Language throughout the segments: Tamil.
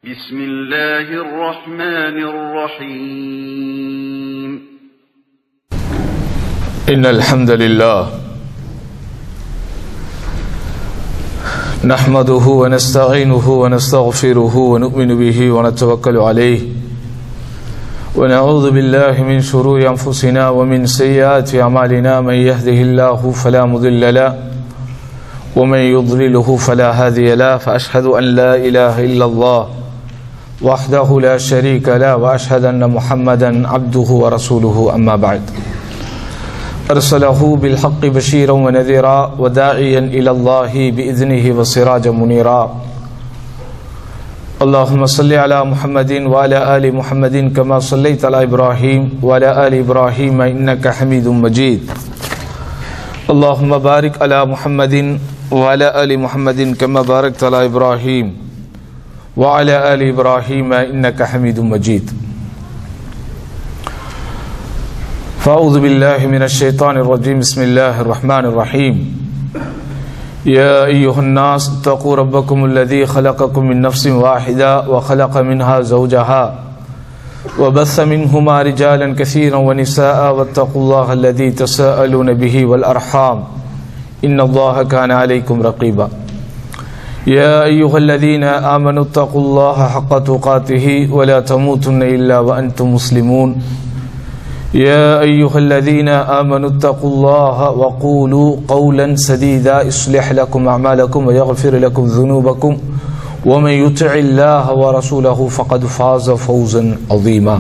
بسم الله الرحمن الرحيم إن الحمد لله نحمده ونستعينه ونستغفره ونؤمن به ونتوكل عليه ونعوذ بالله من شرور أنفسنا ومن سيئات أعمالنا من يهده الله فلا مضل له ومن يضلله فلا هادي له فأشهد أن لا إله إلا الله وحده لا شريك له وأشهد أن محمدا عبده ورسوله أما بعد أرسله بالحق بشيرا ونذيرا وداعيا إلى الله بإذنه وسراجا منيرا اللهم صل على محمد وعلى آل محمد كما صليت على إبراهيم وعلى آل إبراهيم إنك حميد مجيد اللهم بارك على محمد وعلى آل محمد كما باركت على إبراهيم وعلى آل إبراهيم إنك حميد مجيد فأعوذ بالله من الشيطان الرجيم بسم الله الرحمن الرحيم يا أيها الناس اتقوا ربكم الذي خلقكم من نفس واحدة وخلق منها زوجها وبث منهما رجالا كثيرا ونساء واتقوا الله الذي تساءلون به والأرحام إن الله كان عليكم رقيبا يا أيها الذين آمنوا اتقوا الله حق تقاته ولا تموتن إلا وأنتم مسلمون يا أيها الذين آمنوا اتقوا الله وقولوا قولا سديدا يصلح لكم أعمالكم ويغفر لكم ذنوبكم ومن يطع الله ورسوله فقد فاز فوزا عظيما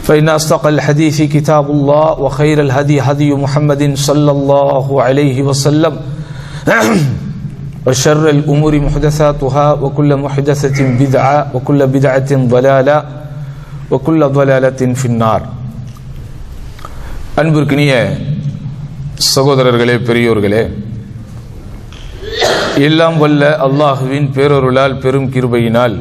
فإن أصدق الحديث كتاب الله وخير الهدي هدي محمد صلى الله عليه وسلم وشر الأمور محدثاتها وكل محدثة بدعة وكل بدعة ضلالة وكل ضلالة في النار. அன்பிற்கினிய சகோதரர்களே, பெரியோர்களே, எல்லாம் வல்ல அல்லாஹுவின் பேரருளால் பெரும் கிருபையினால்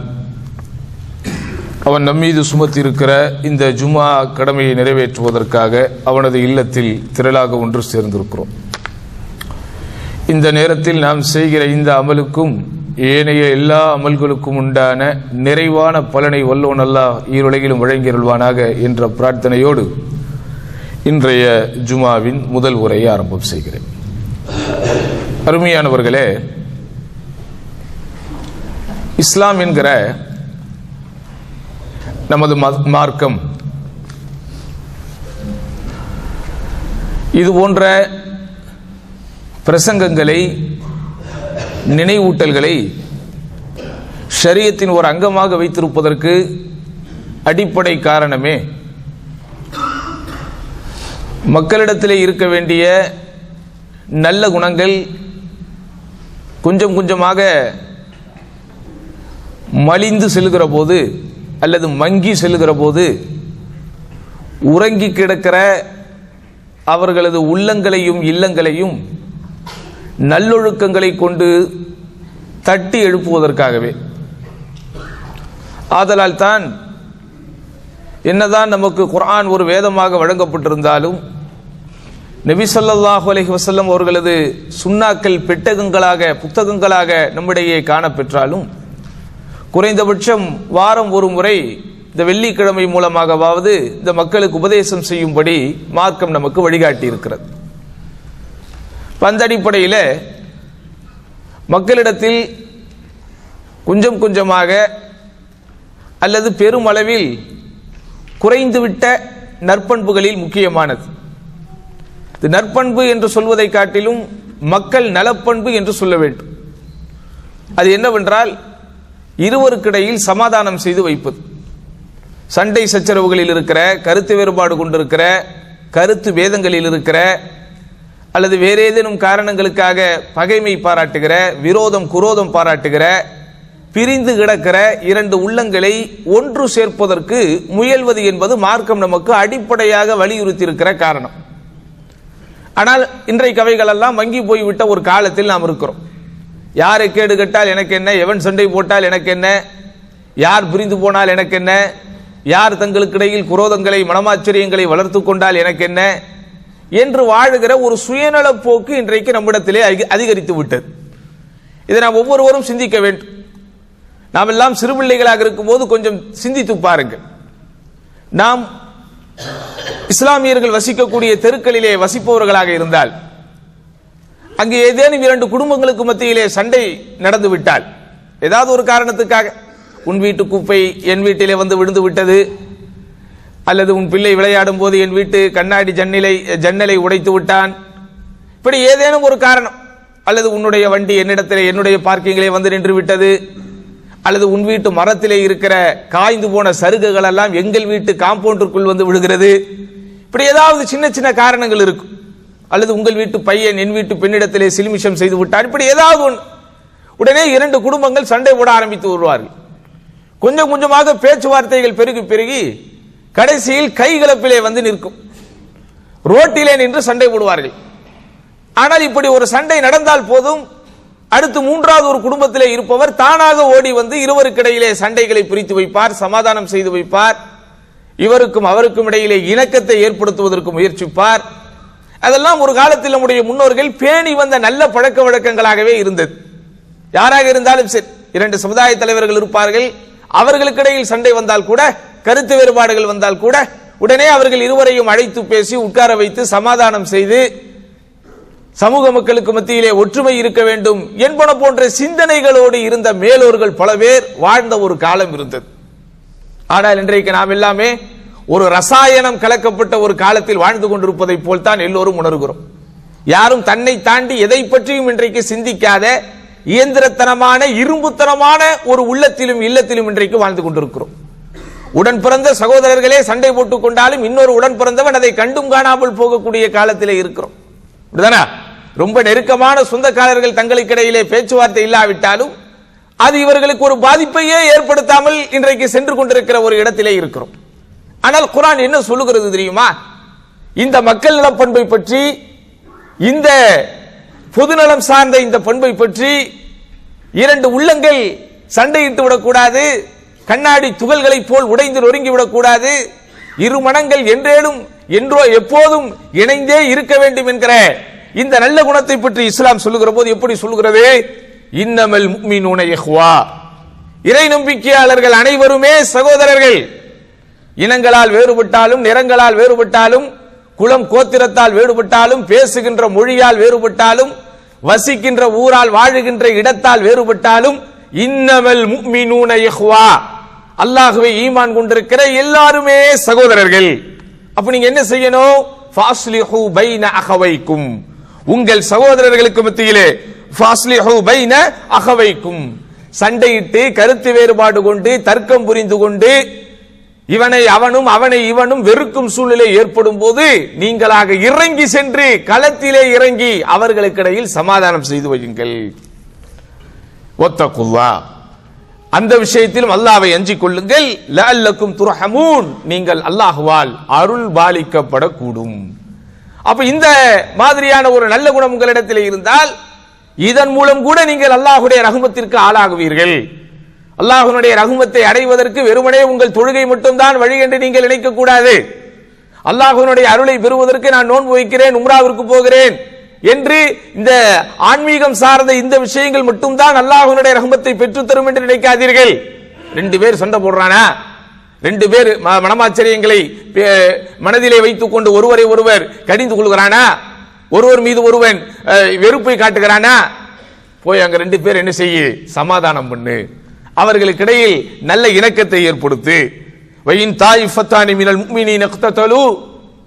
அவன் நம்மீது சுமத்திருக்கிற இந்த ஜும்ஆ கடமையை நிறைவேற்றுவதற்காக அவனது இல்லத்தில் திரளாக ஒன்று சேர்ந்திருக்கிறோம். இந்த நேரத்தில் நாம் செய்கிற இந்த அமலுக்கும் ஏனைய எல்லா அமல்களுக்கும் உண்டான நிறைவான பலனை வல்லோன் அல்லாஹ் ஈருலகிலும் வழங்கியருள்வானாக என்ற பிரார்த்தனையோடு இன்றைய ஜுமாவின் முதல் உரையை ஆரம்பம் செய்கிறேன். அருமையானவர்களே, இஸ்லாம் என்கிற நமது மார்க்கம் இது போன்ற பிரசங்கங்களை, நினைவூட்டல்களை ஷரியத்தின் ஒரு அங்கமாக வைத்திருப்பதற்கு அடிப்படை காரணமே மக்களிடத்திலே இருக்க வேண்டிய நல்ல குணங்கள் கொஞ்சம் கொஞ்சமாக மலிந்து செல்கிற போது அல்லது மங்கி செல்கிற போது உறங்கி கிடக்கிற அவர்களது உள்ளங்களையும் இல்லங்களையும் நல்லொழுக்கங்களை கொண்டு தட்டி எழுப்புவதற்காகவே. ஆதலால் தான் என்னதான் நமக்கு குர்ஆன் ஒரு வேதமாக வழங்கப்பட்டிருந்தாலும் நபி ஸல்லல்லாஹு அலைஹி வஸல்லம் அவர்களது சுன்னாக்கள் பெட்டகங்களாக, புத்தகங்களாக நம்மிடையே காணப்பெற்றாலும் குறைந்தபட்சம் வாரம் ஒரு முறை இந்த வெள்ளிக்கிழமை மூலமாகவாவது இந்த மக்களுக்கு உபதேசம் செய்யும்படி மார்க்கம் நமக்கு வழிகாட்டி இருக்கிறது. அந்த அடிப்படையில் மக்களிடத்தில் கொஞ்சம் கொஞ்சமாக அல்லது பெருமளவில் குறைந்துவிட்ட நற்பண்புகளில் முக்கியமானது, இது நற்பண்பு என்று சொல்வதை காட்டிலும் மக்கள் நலப்பண்பு என்று சொல்ல வேண்டும். அது என்னவென்றால் இருவருக்கிடையில் சமாதானம் செய்து வைப்பது. சண்டை சச்சரவுகளில் இருக்கிற, கருத்து வேறுபாடு கொண்டிருக்கிற, கருத்து வேதங்களில் இருக்கிற அல்லது வேறு ஏதேனும் காரணங்களுக்காக பகைமை பாராட்டுகிற, விரோதம் குரோதம் பாராட்டுகிற, பிரிந்து கிடக்கிற இரண்டு உள்ளங்களை ஒன்று சேர்ப்பதற்கு முயல்வது என்பது மார்க்கம் நமக்கு அடிப்படையாக வலியுறுத்தி இருக்கிற காரணம். ஆனால் இன்றைக்கு அவைகளெல்லாம் வங்கி போய்விட்ட ஒரு காலத்தில் நாம் இருக்கிறோம். யாரை கேடு கட்டால் எனக்கு என்ன, எவன் சண்டை போட்டால் எனக்கு என்ன, யார் பிரிந்து போனால் எனக்கு என்ன, யார் தங்களுக்கு இடையில் குரோதங்களை மனமாச்சரியங்களை வளர்த்து கொண்டால் எனக்கு என்ன என்று வாழுகிற ஒரு சுயநல போக்கு இன்றைக்கு நம்மிடத்திலே அதிகரித்து விட்டது. இதை நாம் ஒவ்வொருவரும் சிந்திக்க வேண்டும். நாம் எல்லாம் சிறுபிள்ளைகளாக இருக்கும்போது கொஞ்சம் சிந்தித்து பாருங்கள். நாம் இஸ்லாமியர்கள் வசிக்கக்கூடிய தெருக்களிலே வசிப்பவர்களாக இருந்தால் அங்கே ஏதேனும் இரண்டு குடும்பங்களுக்கு மத்தியிலே சண்டை நடந்து விட்டால், ஏதாவது ஒரு காரணத்துக்காக உன் வீட்டு குப்பை என் வீட்டிலே வந்து விழுந்து விட்டது, அல்லது உன் பிள்ளை விளையாடும் போது என் வீட்டு கண்ணாடி ஜன்னலை உடைத்து விட்டான், இப்படி ஏதேனும் ஒரு காரணம், அல்லது உன்னுடைய வண்டி என்னிடத்திலே என்னுடைய பார்க்கிங்கிலே வந்து நின்று விட்டது, அல்லது உன் வீட்டு மரத்திலே இருக்கிற காய்ந்து போன சருகுகள் எல்லாம் எங்கள் வீட்டு காம்பவுண்டிற்குள் வந்து விழுகிறது, இப்படி ஏதாவது சின்ன சின்ன காரணங்கள் இருக்கும். அல்லது உங்கள் வீட்டு பையன் என் வீட்டு பெண்ணிடத்திலே சிலுமிஷம் செய்து விட்டார், இப்படி ஏதாவது ஒன்று. உடனே இரண்டு குடும்பங்கள் சண்டை போட ஆரம்பித்து வருவார்கள். கொஞ்சம் கொஞ்சமாக பேச்சுவார்த்தைகள் பெருகி பெருகி கடைசியில் கைகலப்பிலே வந்து நிற்கும். ரோட்டிலே நின்று சண்டை போடுவார்கள். ஆனால் இப்படி ஒரு சண்டை நடந்தால் போதும், அடுத்து மூன்றாவது ஒரு குடும்பத்திலே இருப்பவர் தானாக ஓடி வந்து இருவருக்கிடையிலே சண்டைகளை பிரித்து வைப்பார், சமாதானம் செய்து வைப்பார், இவருக்கும் அவருக்கும் இடையிலே இணக்கத்தை ஏற்படுத்துவதற்கு முயற்சிப்பார். அதெல்லாம் ஒரு காலத்தில் நம்முடைய முன்னோர்கள் பேணி வந்த நல்ல பழக்க வழக்கங்களாகவே இருந்தது. யாராக இருந்தாலும் சரி, இரண்டு சமுதாய தலைவர்கள் இருப்பார்கள், அவர்களுக்கிடையில் சண்டை வந்தால் கூட, கருத்து வேறுபாடுகள் வந்தால் கூட உடனே அவர்கள் இருவரையும் அழைத்து பேசி உட்கார வைத்து சமாதானம் செய்து சமூக மக்களுக்கு மத்தியிலே ஒற்றுமை இருக்க வேண்டும் என்பன போன்ற சிந்தனைகளோடு இருந்த மேலோர்கள் பல பேர் வாழ்ந்த ஒரு காலம் இருந்தது. ஆனால் இன்றைக்கு நாம் எல்லாமே ஒரு ரசாயனம் கலக்கப்பட்ட ஒரு காலத்தில் வாழ்ந்து கொண்டிருப்பதை போல்தான் எல்லோரும் உணர்கிறோம். யாரும் தன்னை தாண்டி எதை பற்றியும் இன்றைக்கு சிந்திக்காத இயந்திரத்தனமான இரும்புத்தனமான ஒரு உள்ளத்திலும் இல்லத்திலும் இன்றைக்கு வாழ்ந்து கொண்டிருக்கிறோம். உடன் பிறந்த சகோதரர்களே சண்டை போட்டுக் கொண்டாலும் இன்னொரு உடன் பிறந்தவன் அதை கண்டும் காணாமல் போகக்கூடிய காலத்திலே இருக்கிறோம். ரொம்ப நெருக்கமான சொந்தக்காரர்கள் தங்களுக்கு இடையிலே பேச்சுவார்த்தை இல்லாவிட்டாலும் அது இவர்களுக்கு ஒரு பாதிப்பையே ஏற்படுத்தாமல் இன்றைக்கு சென்று கொண்டிருக்கிற ஒரு இடத்திலே இருக்கிறோம். ஆனால் குர்ஆன் என்ன சொல்லுகிறது தெரியுமா? இந்த மக்கள் நல பண்பை பற்றி, இந்த பொதுநலம் சார்ந்த இந்த பண்பை பற்றி இரண்டு உள்ளங்கள் சண்டையிட்டு விடக்கூடாது, கண்ணாடி துகள்களை போல் உடைந்து நொறுங்கி விடக்கூடாது, இரு மனங்கள் என்றோ எப்போதும் இணைந்தே இருக்க வேண்டும் என்கிற இந்த நல்ல குணத்தை பற்றி இஸ்லாம் சொல்லுகிற போது எப்படி சொல்லுகிறது? இன்னமல் முஃமினூன இஹ்வா, இறை நம்பிக்கையாளர்கள் அனைவருமே சகோதரர்கள். இனங்களால் வேறுபட்டாலும், நிறங்களால் வேறுபட்டாலும், குலம் கோத்திரத்தால் வேறுபட்டாலும், பேசுகின்ற மொழியால் வேறுபட்டாலும், வசிக்கின்ற ஊரால் வாழுகின்ற இடத்தால் வேறுபட்டாலும், இன்னமல் முஃமினூன இஹ்வா, அல்லாஹ்வை ஈமான் கொண்டிருக்கிற எல்லாருமே சகோதரர்கள். அப்ப நீங்க என்ன செய்யணும்? ஃபாஸ்லிஹு பைன அஹவைக்கும், உங்கள் சகோதரர்களுக்கு மத்தியிலே ஃபாஸ்லிஹு பைன அஹவைக்கும், சண்டையிட்டு கருத்து வேறுபாடு கொண்டு தர்க்கம் புரிந்து கொண்டு இவனை அவனும் அவனை இவனும் வெறுக்கும் சூழ்நிலை ஏற்படும் போது நீங்களாக இறங்கி சென்று களத்திலே இறங்கி அவர்களுக்கு இடையில் சமாதானம் செய்து வையுங்கள். வத்தகுல்லாஹ், அந்த விஷயத்திலும் அல்லாஹ்வை அஞ்சிக் கொள்ளுங்கள். லஅல்லக்கும் துர்ஹமூன், நீங்கள் அல்லாஹ்வால் அருள் பாலிக்கப்படக்கூடும். அப்ப இந்த மாதிரியான ஒரு நல்ல குணம் உங்களிடத்தில் இருந்தால் இதன் மூலம் கூட நீங்கள் அல்லாஹ்வுடைய ரஹ்மத்திற்கு ஆளாகுவீர்கள். அல்லாஹ்வுடைய ரஹ்மத்தை அடைவதற்கு வெறுமனே உங்கள் தொழுகை மட்டும்தான் வழி என்று நீங்கள் நினைக்க கூடாது. அல்லாஹ்வுடைய அருளை பெறுவதற்கு நான் நோன்பு வைக்கிறேன், உம்ராவிற்கு போகிறேன் என்று இந்த ஆன்மீகம் சார்ந்த இந்த விஷயங்கள் மட்டும்தான் அல்லாஹ்வுடைய ரஹ்மத்தை பெற்றுத்தரும் என்று நினைக்காதீர்கள். ரெண்டு பேர் சண்டை போடுறானா, ரெண்டு பேர் மனமாச்சரியங்களை மனதிலே வைத்துக் கொண்டு ஒருவரை ஒருவர் கடிந்து கொள்கிறானா, ஒருவர் மீது ஒருவன் வெறுப்பை காட்டுகிறானா, போய் அங்க ரெண்டு பேர் என்ன செய்ய, சமாதானம் பண்ணு, அவர்களுக்கு இடையில் நல்ல இணக்கத்தை ஏற்படுத்து. வயின் தாயிஃபத்தானி மினல் முஃமினீன இக்ததலு,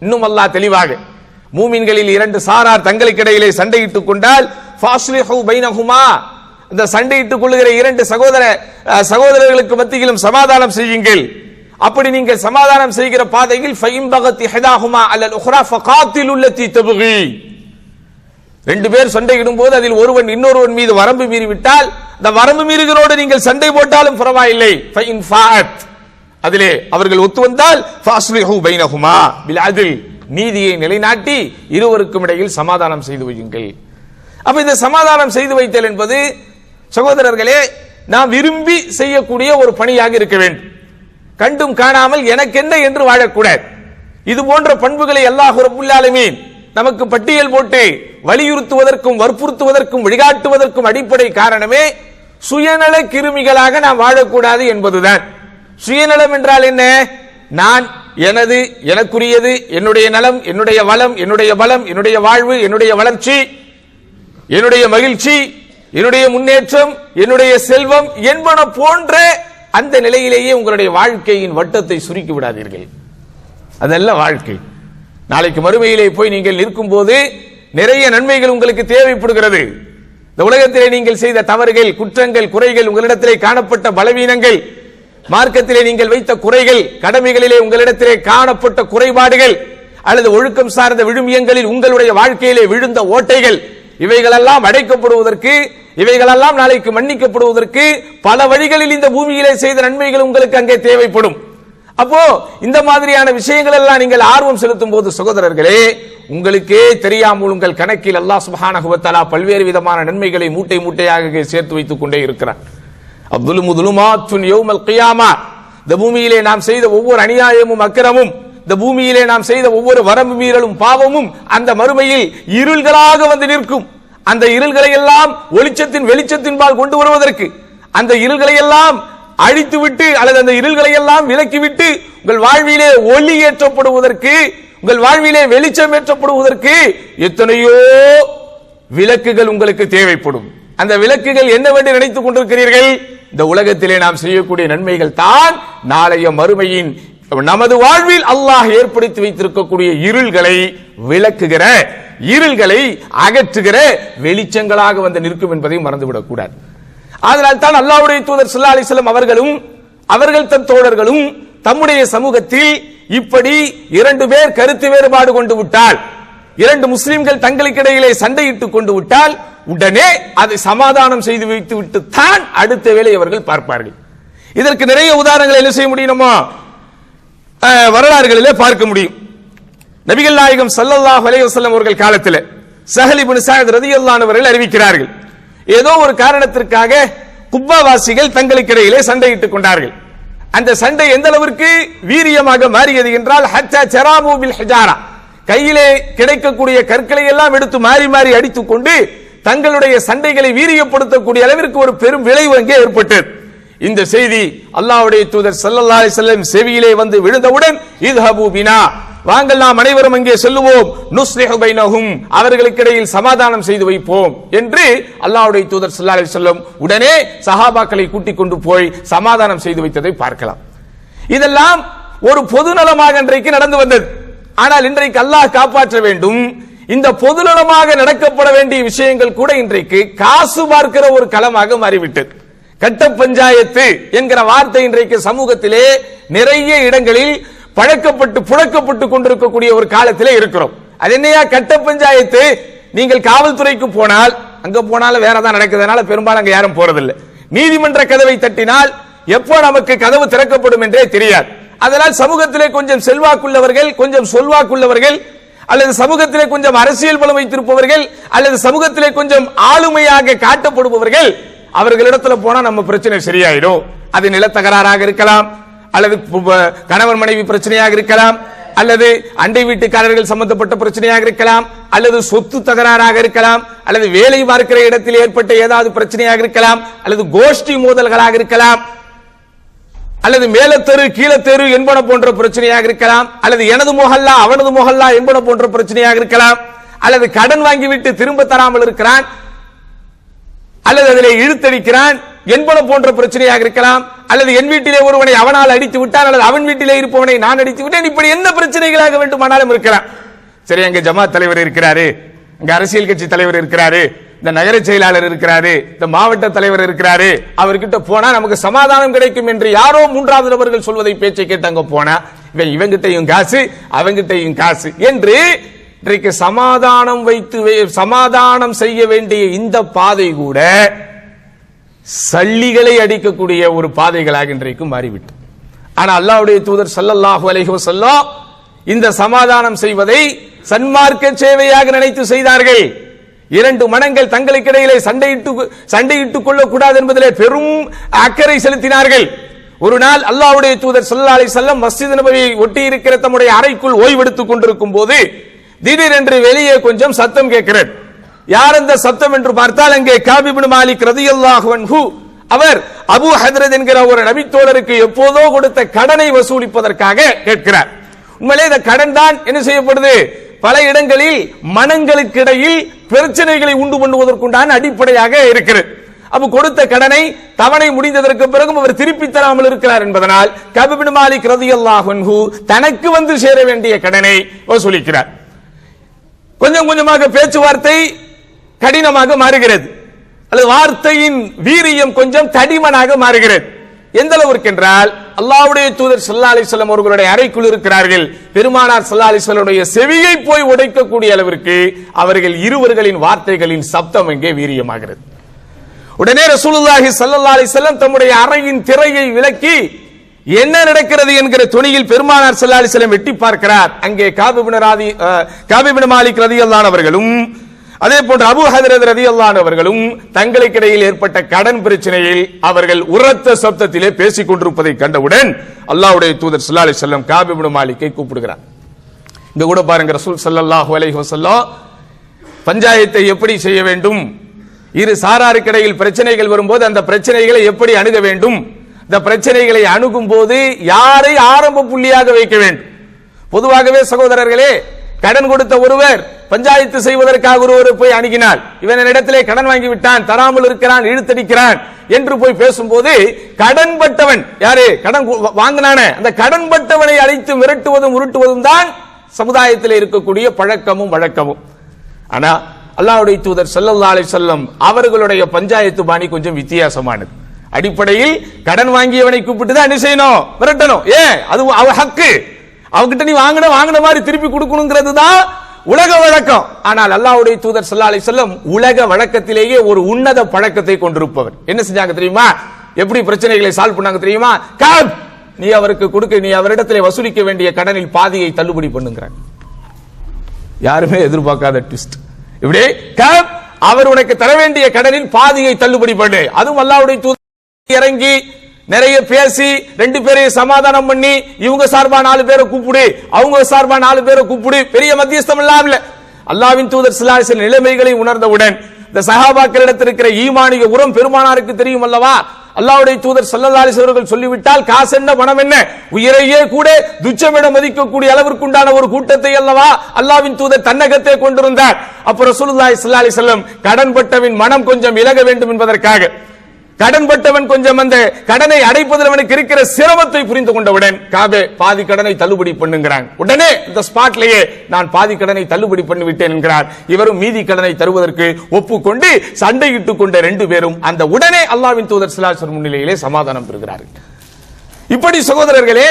இன்னும் அல்லாஹ் தெளிவாக மூமின்களில் இரண்டு சாரார் தங்களுக்கு இடையிலே சண்டையிட்டுக் கொண்டால் ஃபாஸ்லிஹு பைனஹுமா, அந்த சண்டையிட்டுக் கொள்ளுகிற இரண்டு சகோதரர்களுக்கு மத்தியிலும் சமாதானம் செய்யுங்கள். அப்படி நீங்கள் சமாதானம் செய்கிற பாதையில் ஃபைன் பகத் இஹ்தாஹுமா அலல் உக்ரா ஃபகாத்திலு அல்லதி தப்கி, ரெண்டு பேர் சண்டையிடும் போது அதில் ஒருவன் இன்னொருவன் மீது வரம்பு மீறி விட்டால் அந்த வரம்பு மீறுகிறோடு நீங்கள் சண்டை போட்டாலும் பரவாயில்லை. ஃபைன் ஃபாஅத், அதிலே அவர்கள் ஒத்து வந்தால் ஃபாஸ்லிஹு பைனஹுமா பில் அத்ல், நீதியை நிலைநாட்டி இருவருக்கும் இடையில் சமாதானம் செய்து வையுங்கள். அப்ப இந்த சமாதானம் செய்து வைத்தல் என்பது சகோதரர்களே நாம் விரும்பி செய்யக்கூடிய ஒரு பணியாக இருக்க வேண்டும். கண்டும் காணாமல் எனக்கென்ன என்று வாழக்கூடாது. இது போன்ற பண்புகளை அல்லாஹ் ரப்பல் ஆலமீன் நமக்கு பட்டியல் போட்டு வலியுறுத்துவதற்கும் வற்புறுத்துவதற்கும் வழிகாட்டுவதற்கும் அடிப்படை காரணமே சுயநல கிருமிகளாக நாம் வாழக்கூடாது என்பதுதான். சுயநலம் என்றால் என்ன? நான், எனது, எனக்குரியது, என்னுடைய நலம், என்னுடைய வளம், என்னுடைய பலம், என்னுடைய வாழ்வு, என்னுடைய வளர்ச்சி, என்னுடைய மகிழ்ச்சி, என்னுடைய முன்னேற்றம், என்னுடைய செல்வம் என்பன போன்ற அந்த நிலையிலேயே உங்களுடைய வாழ்க்கையின் வட்டத்தை சுருக்கி விடாதீர்கள். அதல்ல வாழ்க்கை. நாளைக்கு மறுமையிலே போய் நீங்கள் நிற்கும் போது நிறைய நன்மைகள் உங்களுக்கு தேவைப்படுகிறது. இந்த உலகத்திலே நீங்கள் செய்த தவறுகள், குற்றங்கள், குறைகள், உங்களிடத்திலே காணப்பட்ட பலவீனங்கள், மார்க்கத்திலே நீங்கள் வைத்த குறைகள், கடமைகளிலே உங்களிடத்திலே காணப்பட்ட குறைபாடுகள், அல்லது ஒழுக்கம் சார்ந்த விழுமியங்களில் உங்களுடைய வாழ்க்கையிலே விழுந்த ஓட்டைகள், இவைகளெல்லாம் அடைக்கப்படுவதற்கு, இவைகளெல்லாம் நாளைக்கு மன்னிக்கப்படுவதற்கு பல வழிகளில் இந்த பூமியிலே செய்த நன்மைகள் உங்களுக்கு அங்கே தேவைப்படும். அப்போ இந்த மாதிரியான விஷயங்கள் எல்லாம் நீங்கள் ஆர்வம் செலுத்தும் போது சகோதரர்களே, உங்களுக்கே தெரியாமல் உங்கள் கணக்கில் அல்லாஹ் சுப்ஹானஹு வ தஆலா பல்வேறு விதமான நன்மைகளை மூட்டை மூட்டையாக சேர்த்து வைத்துக் கொண்டே இருக்கிறார். அப்துலுமு துலுமாத்துன் யௌமல் கியாமா, இந்த பூமியிலே நாம் செய்த ஒவ்வொரு அநியாயமும் அக்கிரமும், இந்த பூமியிலே நாம் செய்த ஒவ்வொரு வரம்பு மீறலும் பாவமும் அந்த மறுமையில் இருள்களாக வந்து நிற்கும். அந்த இருள்களை எல்லாம் ஒளிச்சத்தின் வெளிச்சத்தின்பால் கொண்டு வருவதற்கு, அந்த இருள்களை எல்லாம் அழித்துவிட்டு அல்லது அந்த இருள்களை எல்லாம் விலக்கிவிட்டு உங்கள் வாழ்விலே ஒளி ஏற்றப்படுவதற்கு, உங்கள் வாழ்விலே வெளிச்சம் ஏற்றப்படுவதற்கு எத்தனையோ விளக்குகள் உங்களுக்கு தேவைப்படும். அந்த விளக்குகள் என்னவென்று நினைத்துக் கொண்டிருக்கிறீர்கள்? இந்த உலகத்திலே நாம் செய்யக்கூடிய நன்மைகள் தான் நாளைய மறுமையின் நமது வாழ்வில் அல்லாஹ் ஏற்படுத்தி வைத்திருக்கக்கூடிய இருள்களை விளக்குகிற, இருள்களை அகற்றுகிற வெளிச்சங்களாக வந்து நிற்கும் என்பதை மறந்துவிடக் கூடாது. அதனால் தான் அல்லாஹ்வுடைய தூதர் ஸல்லல்லாஹு அலைஹி வஸல்லம் அவர்களும் அவர்கள் தம் தோழர்களும் தம்முடைய சமூகத்தில் இப்படி இரண்டு பேர் கருத்து வேறுபாடு கொண்டு விட்டால், இரண்டு முஸ்லிம்கள் தங்களுக்கிடையிலே சண்டையிட்டுக் கொண்டு விட்டால் உடனே அதை சமாதானம் செய்து வைத்து விட்டு தான் அடுத்த வேளை அவர்கள் பார்ப்பார்கள். இதற்கு நிறைய உதாரணங்கள் என்ன செய்ய முடியுமோ வரலாறுகளிலே பார்க்க முடியும். நபிகள் நாயகம் ஸல்லல்லாஹு அலைஹி வஸல்லம் அவர்கள் காலத்தில் ஸஹல் இப்னு ஸஅத் ரலியல்லாஹு அன்ஹு அவர்கள் அறிவிக்கிறார்கள், ஏதோ ஒரு காரணத்திற்காக குப்பாவாசிகள் தங்களுக்கிடையிலே சண்டையிட்டுக் கொண்டார்கள். அந்த சண்டை எந்த அளவிற்கு வீரியமாக மாறியது என்றால், ஹத்தா ஜராபு பில் ஹிஜாரா, கையிலே கிடைக்கக்கூடிய கற்களை எல்லாம் எடுத்து மாறி மாறி அடித்துக் கொண்டு தங்களுடைய சண்டைகளை வீரியப்படுத்தக்கூடிய அளவிற்கு ஒரு பெரும் விளைவு அங்கே ஏற்பட்டது. இந்த செய்தி அல்லாஹ்வுடைய தூதர் ஸல்லல்லாஹு அலைஹி வஸல்லம் செவியிலே வந்து விழுந்தவுடன், இத்ஹபு பினா, வாங்கள் நாம் அனைவரும் அங்கே செல்லுவோம், நுஸ்லிஹு பைனஹும், அவர்களுக்கிடையில் சமாதானம் செய்து வைப்போம் என்று அல்லாஹ்வுடைய தூதர் ஸல்லல்லாஹு அலைஹி வஸல்லம் உடனே சஹாபாக்களை கூட்டிக் கொண்டு போய் சமாதானம் செய்து வைத்ததை பார்க்கலாம். இதெல்லாம் ஒரு பொதுநலமாக இன்றைக்கு நடந்து வந்தது. ஆனால் இன்றைக்கு அல்லாஹ் காப்பாற்ற வேண்டும். இந்த பொதுநலமாக நடக்கப்பட வேண்டிய விஷயங்கள் கூட இன்றைக்கு காசு பார்க்கிற ஒரு களமாக மாறிவிட்டது. கட்ட பஞ்சாயத்து என்கிற வார்த்தை இன்றைக்கு சமூகத்திலே நிறைய இடங்களில் பழக்கப்பட்டு புழக்கப்பட்டு கொண்டிருக்கக்கூடிய ஒரு காலத்திலே இருக்கிறோம். அது என்னையா கட்ட பஞ்சாயத்து? நீங்கள் காவல்துறைக்கு போனால், அங்க போனாலும் வேற தான் நடக்குதுனால பெரும்பாலும் அங்க யாரும் போறதில்லை. நீதிமன்ற கதவை தட்டினால் எப்போ நமக்கு கதவு திறக்கப்படும் என்றே தெரியாது. அதனால் சமூகத்திலே கொஞ்சம் செல்வாக்குள்ளவர்கள், கொஞ்சம் சொல்வாக்குள்ளவர்கள், அல்லது சமூகத்திலே கொஞ்சம் அரசியல் பலம் வைத்திருப்பவர்கள், அல்லது சமூகத்திலே கொஞ்சம் ஆளுமையாக காட்டப்படுபவர்கள், அவர்களிடத்துல போனா நம்ம பிரச்சனை சரியாயிடும். அது நிலத்தகராறாக இருக்கலாம், அல்லது கணவன் மனைவி பிரச்சனையாக இருக்கலாம், அல்லது அண்டை வீட்டுக்காரர்கள் சம்பந்தப்பட்ட பிரச்சனையாக இருக்கலாம், அல்லது சொத்து தகராறாக இருக்கலாம், அல்லது வேலை பார்க்கிற இடத்தில் ஏற்பட்ட ஏதாவது பிரச்சனையாக இருக்கலாம், அல்லது கோஷ்டி மோதல்களாக இருக்கலாம், அல்லது மேலத்தெரு கீழத்தெரு என்பன போன்ற பிரச்சனையாக இருக்கலாம், அல்லது எனது மொஹல்லா அவனது மொஹல்லா என்பன போன்ற பிரச்சனையாக இருக்கலாம், அல்லது கடன் வாங்கிவிட்டு திரும்ப தராமல் இருக்கிறான், அல்லது அதிலே இழுத்தடிக்கிறான் என்பன போன்ற பிரச்சனையாக இருக்கலாம், அல்லது என் வீட்டிலே ஒருவனை அவனால் அடித்து விட்டான், அல்லது அவன் வீட்டிலே இருப்பவனை நான் அடித்து விட்டேன், இப்படி என்ன பிரச்சனைகளாக வேண்டுமானாலும் இருக்கலாம். சரி, அங்க ஜமாத் தலைவர் இருக்கிறாரு, அங்க அரசியல் கட்சி தலைவர் இருக்கிறாரு, இந்த நகர செயலாளர் இருக்கிறாரு, இந்த மாவட்ட தலைவர் இருக்கிறாரு, அவர்கிட்ட போனா நமக்கு சமாதானம் கிடைக்கும் என்று யாரோ மூன்றாவது நபர்கள் சொல்வதை பேச்சை கேட்டு அங்க போனா இவங்கிட்டையும் காசு அவங்கிட்டையும் காசு என்று இன்றைக்கு சமாதானம் வைத்து சமாதானம் செய்ய வேண்டிய இந்த பாதை கூட சல்லிகளை அடிக்கக்கூடிய ஒரு பாதைகளாக இன்றைக்கு மாறிவிட்டு. ஆனா அல்லாஹ்வுடைய தூதர் ஸல்லல்லாஹு அலைஹி வஸல்லம் இந்த சமாதானம் செய்வதை சன்மார்க்க சேவையாக நினைத்து செய்தார்கள். இரண்டு மனங்கள் தங்களுக்கிடையிலே சண்டையிட்டுக் கொள்ளக்கூடாது என்பதிலே பெரும் அக்கறை செலுத்தினார்கள். ஒரு நாள் அல்லாஹ்வுடைய தூதர் ஸல்லல்லாஹு அலைஹி வஸல்லம் மஸ்ஜித் நபவியை ஒட்டி இருக்கிற தம்முடைய அறைக்குள் ஓய்வெடுத்துக் கொண்டிருக்கும் போது திடீரென்று வெளியே கொஞ்சம் சத்தம் கேட்கிறது. யார் அந்த சத்தம் என்று பார்த்தால் அங்கே காப் இப்னு மாலிக் ரலியல்லாஹு அன்ஹு அவர் அபூ ஹத்ரத் என்கிற ஒரு நபித்தோழருக்கு எப்போதோ கொடுத்த கடனை வசூலிப்பதற்காக கேட்கிறார். உண்மையிலே இந்த கடன் தான் என்ன செய்யப்படுது, பல இடங்களில் மனங்களுக்கு இடையில் பிரச்சனைகளை உண்டு பண்ணுவதற்குண்டான அடிப்படையாக இருக்கிறது. அப்ப கொடுத்த கடனை தவணை முடிந்ததற்கு பிறகும் அவர் திருப்பி தராமல் இருக்கிறார் என்பதனால் கஅப் இப்னு மாலிக் ரலியல்லாஹு அன்ஹு தனக்கு வந்து சேர வேண்டிய கடனை வசூலிக்கிறார். கொஞ்சம் கொஞ்சமாக பேச்சுவார்த்தை கடினமாக மாறுகிறது, அல்லது வார்த்தையின் வீரியம் கொஞ்சம் தடிமனாக மாறுகிறது. எந்த அளவிற்கு என்றால் அல்லாஹ்வுடைய தூதர் ஸல்லல்லாஹு அலைஹி வஸல்லம் அவர்களுடைய அறைக்குள் இருக்கிறார்கள். பெருமானார் ஸல்லல்லாஹு அலைஹி வஸல்லம் செவியை போய் உடைக்கக்கூடிய அளவிற்கு அவர்கள் இருவர்களின் வார்த்தைகளின் சப்தம் எங்கே வீரியமாகிறது. உடனே ரசூலுல்லாஹி ஸல்லல்லாஹு அலைஹி வஸல்லம் தம்முடைய அறையின் திரையை விலக்கி என்ன நடக்கிறது என்கிற துணியில் பெருமானார் ஸல்லல்லாஹு அலைஹி வஸல்லம் எட்டி பார்க்கிறார். அங்கே கஅப் இப்னு மாலிக் ரலியல்லாஹு அவர்களும் அதே போன்று அபூ ஹத்ரத் ரலியல்லாஹு அவர்களும் தங்களுக்கு இடையில் ஏற்பட்ட கடன் பிரச்சனையில் அவர்கள் உரத்த சப்தத்திலே பேசிக் கொண்டிருப்பதை கண்டவுடன் அல்லாஹ்வுடைய தூதர் ஸல்லல்லாஹு அலைஹி வஸல்லம் கஅப் இப்னு மாலிக்கை கூப்பிடுகிறார். இங்க கூட பாருங்க, ரசூல் ஸல்லல்லாஹு அலைஹி வஸல்லம் பஞ்சாயத்தை எப்படி செய்ய வேண்டும், இரு சாராருக்கிடையில் பிரச்சனைகள் வரும்போது அந்த பிரச்சனைகளை எப்படி அணுக வேண்டும், இந்த பிரச்சனைகளை அணுகும் போது யாரை ஆரம்ப புள்ளியாக வைக்க வேண்டும். பொதுவாகவே சகோதரர்களே, கடன் கொடுத்த ஒருவர் பஞ்சாயத்து செய்வதற்காக ஒருவர் போய் அணுகினால், இவன் இடத்திலே கடன் வாங்கி விட்டான், தராமல் இருக்கிறான், இழுத்தடிக்கிறான் என்று போய் பேசும்போது கடன்பட்டவன் யாரு, கடன் வாங்கினான அந்த கடன்பட்டவனை அழைத்து மிரட்டுவதும் உருட்டுவதும் தான் சமுதாயத்தில் இருக்கக்கூடிய பழக்கமும் வழக்கமும். ஆனா அல்லாஹ்வுடைய தூதர் ஸல்லல்லாஹு அலைஹி வஸல்லம் அவர்களுடைய பஞ்சாயத்து பாணி கொஞ்சம் வித்தியாசமானது. அடிப்படையில் கடன் வாங்கியவனை கூப்பிட்டு தான் என்ன செய்யணும், மிரட்டணும். ஏன், அது அவ ஹக்கு, அவங்கிட்ட நீ வாங்கின மாதிரி திருப்பி கொடுக்கணுங்கிறது தான் உலக வழக்கம். ஆனால் அல்லாஹ்வுடைய தூதர் ஸல்லல்லாஹு அலைஹி வஸல்லம் உலக வழக்கத்திலேயே ஒரு உன்னத பழக்கத்தை கொண்டிருப்பவர். என்ன செஞ்சாங்க தெரியுமா, எப்படி பிரச்சனைகளை சால்வ் பண்ணாங்க தெரியுமா, கஅப் நீ அவருக்கு கொடுக்க, நீ அவரிடத்திலே வசூலிக்க வேண்டிய கடனில் பாதியை தள்ளுபடி பண்ணுங்கிறாங்க. யாருமே எதிர்பார்க்காத ட்விஸ்ட். இப்படி கஅப் அவர் உனக்கு தர வேண்டிய கடனில் பாதியை தள்ளுபடி பண்ணு. அதுவும் அல்லாஹ்வுடைய தூதர் இறங்கி நிறைய பேசி ரெண்டு பேரையும் சமாதானம் பண்ணி, இவங்க சார்பா 4 பேரை கூப்பிடு, அவங்க சார்பா 4 பேரை கூப்பிடு, பெரிய மத்தியஸ்தம் எல்லாம் இல்ல. அல்லாஹ்வின் தூதர் ஸல்லல்லாஹு அலைஹி வஸல்லம் நிலைமைகளை உணர்ந்தவுடன் இந்த சஹாபாக்களிடத்தில் இருக்கிற ஈமானிய உரம் பெருமானாருக்கு தெரியும் அல்லவா. அல்லாஹ்வுடைய தூதர் ஸல்லல்லாஹு அலைஹி வஸல்லம் சொல்லிவிட்டால் காசு என்ன பணம் என்ன, உயிரையே கூட துச்சமிடம் மதிக்கக்கூடிய அளவிற்கு உண்டான ஒரு கூட்டத்தை அல்லவா அல்லாஹ்வின் தூதர் தன்னகத்தை கொண்டிருந்தார். அப்ப ரசூலுல்லாஹி ஸல்லல்லாஹு அலைஹி வஸல்லம் கடன்பட்டவின் மனம் கொஞ்சம் இலக வேண்டும் என்பதற்காக, கடன்பட்டவன் கொஞ்சம் அந்த கடனை அடைப்பதில் அவனுக்கு இருக்கிற சிரமத்தை புரிந்து கொண்டவுடன் காபே பாதி கடனை தள்ளுபடி பண்ணுகிறான். உடனே இந்த ஸ்பாட்லயே நான் பாதி கடனை தள்ளுபடி பண்ணிவிட்டேன் என்கிறார். இவரும் மீதி கடனை தருவதற்கு ஒப்புக்கொண்டு சண்டையிட்டுக் கொண்ட 2 பேரும் அந்த உடனே அல்லாஹ்வின் தூதர் ஸல்லல்லாஹு அலைஹி வஸல்லம் முன்னிலையிலே சமாதானம் பெறுகிறார்கள். இப்படி சகோதரர்களே,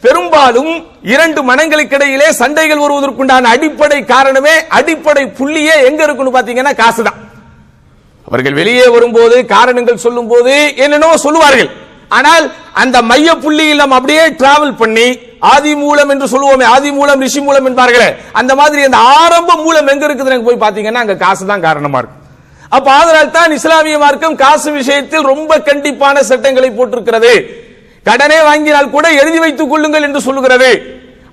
பெரும்பாலும் 2 மனங்களுக்கு இடையிலே சண்டைகள் வருவதற்குண்டான அடிப்படை காரணமே, அடிப்படை புள்ளியே எங்க இருக்குன்னு பாத்தீங்கன்னா காசுதான். அவர்கள் வெளியே வரும்போது காரணங்கள் சொல்லும் போது என்னென்னோ சொல்லுவார்கள். ஆனால் அந்த மைய புள்ளியில் நாம் அப்படியே டிராவல் பண்ணி ஆதி மூலம் என்று சொல்லுவோமே, ஆதி மூலம் ரிஷி மூலம் என்பார்களே, அந்த மாதிரி அந்த ஆரம்ப மூலம் எங்க இருக்குதுன்னு போய் பாத்தீங்கன்னா அங்க காசு தான் காரணமா இருக்கு. அப்ப அதனால் தான் இஸ்லாமிய மார்க்கம் காசு விஷயத்தில் ரொம்ப கண்டிப்பான சட்டங்களை போட்டிருக்கிறது. கடனே வாங்கினால் கூட எழுதி வைத்துக் கொள்ளுங்கள் என்று சொல்லுகிறது.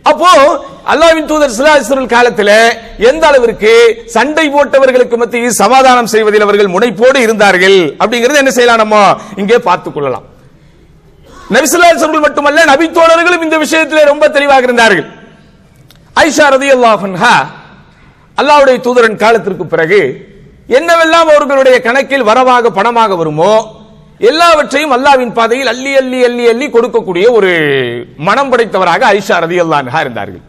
அப்போ அல்லாஹ்வின் தூதர் ஸல்லல்லாஹு அலைஹி வஸல்லம் காலத்தில் எந்த அளவிற்கு சண்டை போட்டவர்களுக்கு மத்தியில் சமாதானம் செய்வதில் அவர்கள் முனைப்போடு இருந்தார்கள் அப்படிங்கிறது என்ன செய்யலாம், நம்ம இங்கே பார்த்துக் கொள்ளலாம். நபி ஸல்லல்லாஹு அலைஹி வஸல்லம் மட்டுமல்ல, நபி தோழர்களும் இந்த விஷயத்திலே ரொம்ப தெளிவாக இருந்தார்கள். ஆயிஷா ரலியல்லாஹு அன்ஹா அல்லாஹ்வுடைய தூதரின் காலத்திற்கு பிறகு என்னவெல்லாம் அவர்களுடைய கணக்கில் வரவாக பணமாக வருமோ எல்லாவற்றையும் அல்லாஹ்வின் பாதையில் அள்ளி அள்ளி அள்ளி அள்ளி கொடுக்கக்கூடிய ஒரு மனம் படைத்தவராக ஆயிஷா ரலியல்லாஹு அன்ஹா இருந்தார்கள்.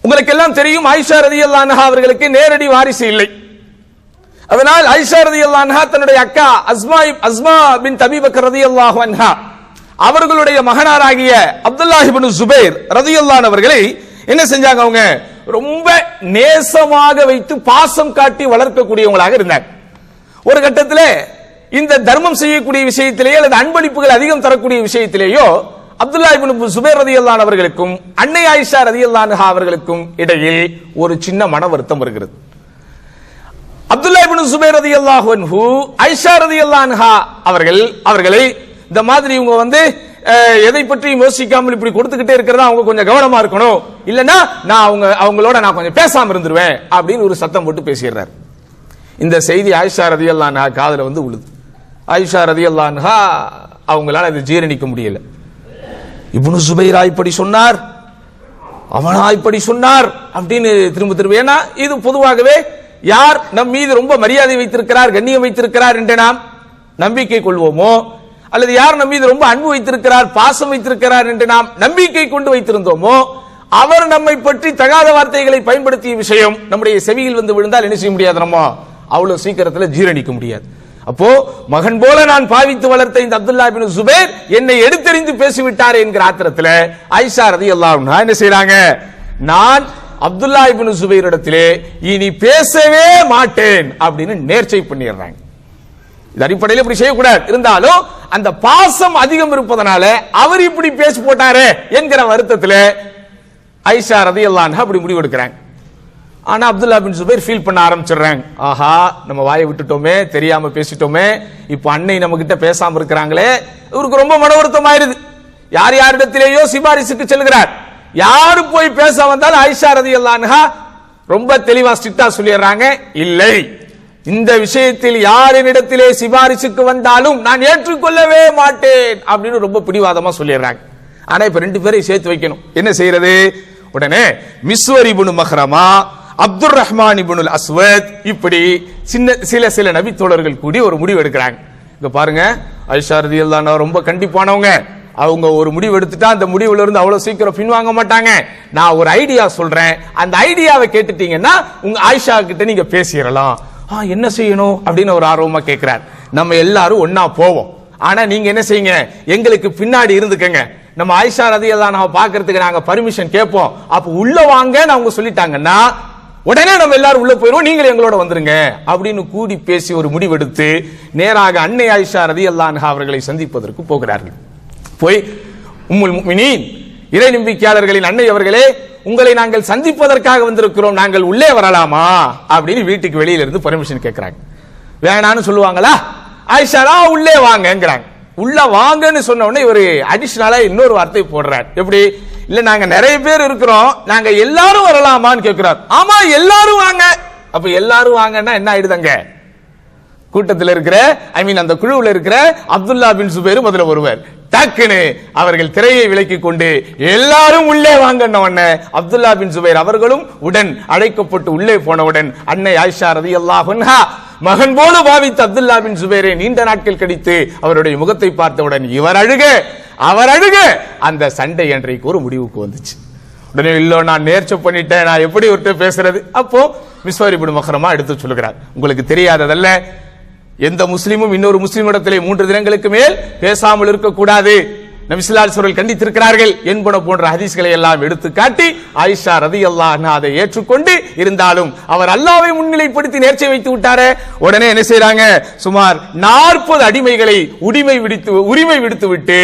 உங்களுக்கு எல்லாம் தெரியும், ஆயிஷா ரலியல்லாஹு அன்ஹா அவர்களுக்கு நேரடி வாரிசு இல்லை. அதனால் ஆயிஷா ரலியல்லாஹு அன்ஹா தன்னுடைய அக்கா அஸ்மா பின்த் அபீ பக்கர் ரலியல்லாஹு அன்ஹா அவர்களுடைய மகனாராகிய அப்துல்லாஹ் இப்னு ஜுபைர் ரலியல்லாஹு அன்ஹு அவர்களை என்ன செஞ்சாங்க, அவங்க ரொம்ப நேசமாக வைத்து பாசம் காட்டி வளர்க்கக்கூடியவங்களாக இருந்தாங்க. ஒரு கட்டத்தில் இந்த தர்மம் செய்யக்கூடிய விஷயத்திலேயோ அல்லது அன்பளிப்புகள் அதிகம் தரக்கூடிய விஷயத்திலேயோ அப்துல்லாஹ் இப்னு ஜுபைர் ரலியல்லாஹு அன்ஹு அவர்களுக்கும் அன்னை ஆயிஷா ரலியல்லாஹு அன்ஹா அவர்களுக்கும் இடையில் ஒரு சின்ன மன வருத்தம் வருகிறது. அப்துல்லாஹ் இப்னு ஜுபைர் ரலியல்லாஹு அன்ஹு ஆயிஷா ரலியல்லாஹு அன்ஹா அவர்களை இந்த மாதிரி இவங்க எதை பற்றியும் யோசிக்காமல் இப்படி கொடுத்துக்கிட்டே இருக்கிறதா அவங்க கொஞ்சம் கவனமா இருக்கணும், இல்லன்னா நான் அவங்களோட நான் கொஞ்சம் பேசாம இருந்துருவேன் அப்படின்னு ஒரு சத்தம் போட்டு பேசிடுறாரு. இந்த செய்தி ஆயிஷா ரலியல்லாஹு அன்ஹா காதுல விழுது. ஆயிஷா ரலியல்லாஹு அன்ஹா அவங்களால அதை ஜீரணிக்க முடியல. இப்னு சுபைரா இப்படி சொன்னார், அவனா இப்படி சொன்னார் அப்படின்னு திரும்ப திரும்ப. ஏன்னா இது பொதுவாகவே யார் நம் மீது ரொம்ப மரியாதை வைத்திருக்கிறார், கண்ணியம் வைத்திருக்கிறார் என்று நாம் நம்பிக்கை கொள்வோமோ, அல்லது யார் நம் மீது ரொம்ப அன்பு வைத்திருக்கிறார், பாசம் வைத்திருக்கிறார் என்று நாம் நம்பிக்கை கொண்டு வைத்திருந்தோமோ, அவர் நம்மை பற்றி தகாத வார்த்தைகளை பயன்படுத்திய விஷயம் நம்முடைய செவியில் வந்து விழுந்தால் என்ன செய்ய முடியாது, நம்ம அவ்வளவு சீக்கிரத்தில் ஜீரணிக்க முடியாது. அப்போ மகன் போல நான் பாவித்து வளர்த்த இந்த அப்துல்லா இப்னு சுபைர் என்னை எடுத்தெறிந்து பேசிவிட்டார் என்கிற ஆத்திரத்தில் ஆயிஷா ரலியல்லாஹு அன்ஹா என்ன செய்றாங்க, நான் அப்துல்லா இப்னு சுபைர் இடத்திலே இனி பேசவே மாட்டேன் அப்படின்னு நேர்ச்சை பண்ணிடுறாங்க. இது அடிப்படையில் இப்படி செய்யக்கூடாது, இருந்தாலும் அந்த பாசம் அதிகம் இருப்பதனால அவர் இப்படி பேசி போட்டாரு என்கிற வருத்தத்தில் ஆயிஷா ரலியல்லாஹு அன்ஹா அப்படி முடிவு எடுக்கிறாங்க. ஆனா அப்துல்லா பின் சுபைர் ஃபீல் பண்ண ஆரம்பிச்சிடுறாங்க, ஆஹா நம்ம வாயை விட்டுட்டோமே, தெரியாம பேசிட்டோமே, இப்ப அன்னை நம்ம கிட்ட பேசாம இருக்கிறாங்களே. இவருக்கு ரொம்ப மன வருத்தம் ஆயிருது. யார் யாரிடத்திலேயோ சிபாரிசுக்கு செல்கிறார், யாரு போய் பேச வந்தாலும் ஆயிஷா ரலியல்லாஹு அன்ஹா ரொம்ப தெளிவா ஸ்ட்ரிக்ட்டா சொல்லிடுறாங்க, இல்லை இந்த விஷயத்தில் யாரிடத்திலே சிபாரிசுக்கு வந்தாலும் நான் ஏற்றுக்கொள்ளவே மாட்டேன் அப்படின்னு ரொம்ப பிடிவாதமா சொல்லிடுறாங்க. ஆனா இப்ப ரெண்டு பேரையும் சேர்த்து வைக்கணும், என்ன செய்யறது? உடனே மிஸ்வர் இப்னு மஹ்ரமா, அப்துர் ரஹ்மான் இப்னுல் அஸ்வத், இப்படி சில நபி தோழர்கள் கூடி ஒரு முடிவு எடுக்கிறாங்க. இங்க பாருங்க, ஆயிஷா ரலியல்லாஹு அன்ஹா ரொம்ப கண்டிப்பானவங்க, அவங்க ஒரு முடிவு எடுத்துட்டா அந்த முடிவுல இருந்து அவ்வளவு சீக்கிரம் பின்வாங்க மாட்டாங்க. நான் ஒரு ஐடியா சொல்றேன், அந்த ஐடியாவை கேட்டுட்டீங்கன்னா உங்க ஆயிஷா கிட்ட நீங்க பேசிடலாம். என்ன செய்யணும் அப்படின்னு ஒரு ஆர்வமா கேட்கிறார். நம்ம எல்லாரும் ஒன்னா போவோம், ஆனா நீங்க என்ன செய்யுங்க, எங்களுக்கு பின்னாடி இருந்துக்கங்க, நம்ம ஆயிஷா ரலியல்லாஹு அன்ஹா பாக்குறதுக்கு நாங்க பர்மிஷன் கேட்போம், அப்ப உள்ள வாங்கன்னு அவங்க சொல்லிட்டாங்கன்னா உடனே நம்ம எல்லாரும் உள்ள போயிடுவோம், நீங்க எங்களோட வந்துருங்க அப்படின்னு கூடி பேசி ஒரு முடிவெடுத்து நேராக அன்னை ஆயிஷா ரலியல்லாஹு அன்ஹா அவர்களை சந்திப்பதற்கு போகிறார்கள். போய் உம்முல் முஃமினீன், இறை நம்பிக்கையாளர்களின் அன்னை அவர்களே, உங்களை நாங்கள் சந்திப்பதற்காக வந்திருக்கிறோம், நாங்கள் உள்ளே வரலாமா அப்படின்னு வீட்டுக்கு வெளியில இருந்து பர்மிஷன் கேட்கிறாங்க. வேணான்னு சொல்லுவாங்களா? ஆயிஷா உள்ளே வாங்கங்கிறாங்க. உள்ள வாங்கன்னு சொன்ன உடனே இவர் அடிஷனலா இன்னொரு வார்த்தை போடுறார். எப்படி? இல்ல நாங்க நிறைய பேர் இருக்கிறோம், நாங்க எல்லாரும் வரலாமான்னு கேட்கிறார். ஆமா எல்லாரும் வாங்க. அப்ப எல்லாரும் வாங்கன்னா என்ன ஆயிடுதாங்க, கூட்டத்தில் இருக்கிற அந்த குழுவில் இருக்கிற அப்துல்லா பின் சுபைர் முதல்ல ஒருவர் டக்குன்னு அவர்கள் திரையை விலக்கி கொண்டு எல்லாரும் உள்ளே வாங்கன்ன உடனே அப்துல்லா பின் சுபைர் அவர்களும் உடன் அழைக்கப்பட்டு உள்ளே போனவுடன் அன்னை ஆயிஷா ரலியல்லாஹு அன்ஹா மகன் போல பாவித்த அப்துல்லா பின் சுபைரை நீண்ட நாட்கள் கழித்து அவருடைய முகத்தை பார்த்தவுடன் இவர் அழுக அவர் அழுக அந்த சண்டை அன்றைக்கு ஒரு முடிவுக்கு வந்துச்சு. உடனே இல்ல நான் நேர்ச்சை பண்ணிட்டேன், நான் எப்படி ஒருத்தர் பேசுறது? அப்போ மிஸ்வர் இப்னு மஹ்ரமா எடுத்து சொல்லுகிறார், உங்களுக்கு தெரியாததல்ல, எந்த முஸ்லிமும் இன்னொரு முஸ்லிம் இடத்திலே 3 தினங்களுக்கு மேல் பேசாமல் இருக்கக்கூடாது, நபி ஸல்லல்லாஹு அலைஹி வஸல்லம் கண்டித்திருக்கிறார்கள் என்பன போன்ற ஹதீஸ்களை எல்லாம் எடுத்து காட்டி ஆயிஷா ரலியல்லாஹு அன்ஹா அதை ஏற்றுக்கொண்டு, இருந்தாலும் அவர் அல்லாஹ்வை முன்னிலைப்படுத்தி நேர்ச்சை வைத்து விட்டாரே. உடனே என்ன செய்றாங்க, சுமார் 40 அடிமைகளை உரிமை விடுத்து விட்டு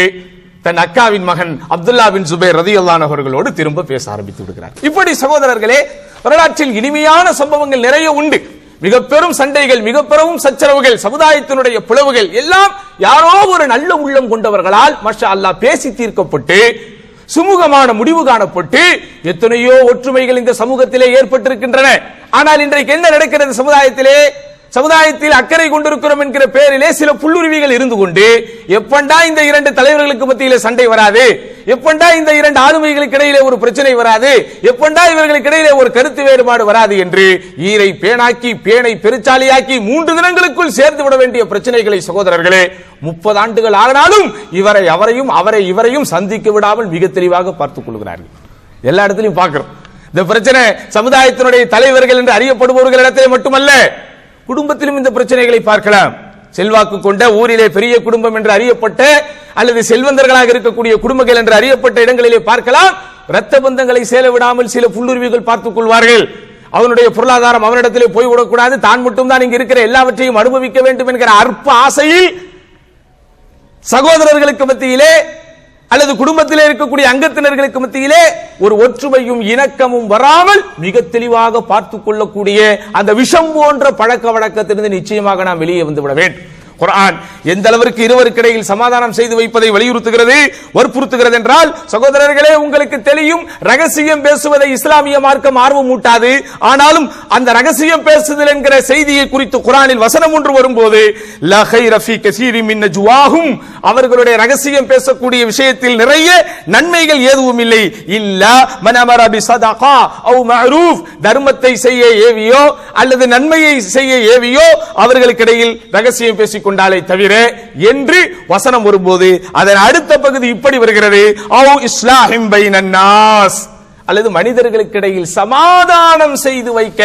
தன் அக்காவின் மகன் அப்துல்லா பின் சுபைர் ரலியல்லாஹு அன்ஹு அவர்களோடு திரும்ப பேச ஆரம்பித்து விடுகிறார். இப்படி சகோதரர்களே, வரலாற்றில் இனிமையான சம்பவங்கள் நிறைய உண்டு. மிக பெரும் சண்டைகள், மிக பெரும் சச்சரவுகள், சமுதாயத்தினுடைய பிளவுகள் எல்லாம் யாரோ ஒரு நல்ல உள்ளம் கொண்டவர்களால் மாஷா அல்லாஹ் பேசி தீர்க்கப்பட்டு சுமூகமான முடிவு காணப்பட்டு எத்தனையோ ஒற்றுமைகள் இந்த சமூகத்திலே ஏற்பட்டிருக்கின்றன. ஆனால் இன்றைக்கு என்ன நடக்கிறது, சமுதாயத்தில் அக்கறை கொண்டிருக்கிறோம் என்கிற பெயரிலே சில புல்லுருவிகள் இருந்து கொண்டு எப்பண்டா இந்த 2 தலைவர்களுக்கு மத்தியிலே சண்டை வராது, எப்பண்டா இந்த 2 ஆளுமைகளுக்கு இடையிலே ஒரு பிரச்சனை வராது, எப்பண்டா இவர்களுக்கு இடையிலே ஒரு கருத்து வேறுபாடு வராது என்று ஈரை பேனாக்கி பேனை பெருச்சாலியாக்கி 3 தினங்களுக்குள் சேர்ந்து விட வேண்டிய பிரச்சனைகளை சகோதரர்களே 30 ஆண்டுகள் ஆனாலும் அவரை இவரையும் சந்திக்க விடாமல் மிக தெளிவாக பார்த்துக் கொள்கிறார்கள். எல்லா இடத்திலையும் பார்க்கிறோம். இந்த பிரச்சனை சமுதாயத்தினுடைய தலைவர்கள் என்று அறியப்படுபவர்களிடத்திலே மட்டுமல்ல, குடும்பத்திலும் இந்த பிரச்சனைகளை பார்க்கலாம். செல்வாக்கு கொண்ட ஊரிலே பெரிய குடும்பம் என்று அறியப்பட்ட அல்லது செல்வந்தர்களாக இருக்கக்கூடிய குடும்பங்கள் என்று அறியப்பட்ட இடங்களிலே பார்க்கலாம். இரத்த பந்தங்களை சேல விடாமல் சில புல்லுருவிகள் பார்த்துக் கொள்வார்கள். அவனுடைய பொருளாதாரம் அவனிடத்திலே போய்விடக்கூடாது, தான் மட்டும்தான் இங்கு இருக்கிற எல்லாவற்றையும் அனுபவிக்க வேண்டும் என்கிற அற்ப ஆசையில் சகோதரர்களுக்கு மத்தியிலே அல்லது குடும்பத்திலே இருக்கக்கூடிய அங்கத்தினர்களுக்கு மத்தியிலே ஒரு ஒற்றுமையும் இணக்கமும் வராமல் மிக தெளிவாக பார்த்துக் கொள்ளக்கூடிய அந்த விஷம் போன்ற பழக்க வழக்கத்திலிருந்து நிச்சயமாக நாம் வெளியே வந்துவிட வேண்டும். குர்ஆன் எந்த அளவிற்கு இருவருக்கிடையில் சமாதானம் செய்து வைப்பதை வலியுறுத்துகிறது, வற்புறுத்துகிறது என்றால், சகோதரர்களே, உங்களுக்கு தெரியும், ரகசியம் பேசுவதை இஸ்லாமிய மார்க்கம் ஆர்வம் ஊட்டாது. ஆனாலும் அந்த ரகசியம் பேசுதல் என்கிற செய்தியை குறித்து குர்ஆனில் வசனம் ஒன்று வரும்போது, லா கைர ஃபீ கஸீரின் மின் நஜ்வாஹும், அவர்களுடைய ரகசியம் பேசக்கூடிய விஷயத்தில் நிறைய நன்மைகள் எதுவும் இல்லை, இல்லா மன் அமர பி ஸதகா அவ் மஅரூஃப், தர்மத்தை செய்ய ஏவியோ அல்லது நன்மையை செய்ய ஏவியோ அவர்களுக்கிடையில் ரகசியம் பேசிக் கொண்டாலே தவிர என்று வசனம் வரும்போது அதன் அடுத்த பகுதி இப்படி வருகிறது, அவ் இஸ்லாஹிம் பைனன் நாஸ், அல்லது மனிதர்களுக்கு இடையில் சமாதானம் செய்து வைக்க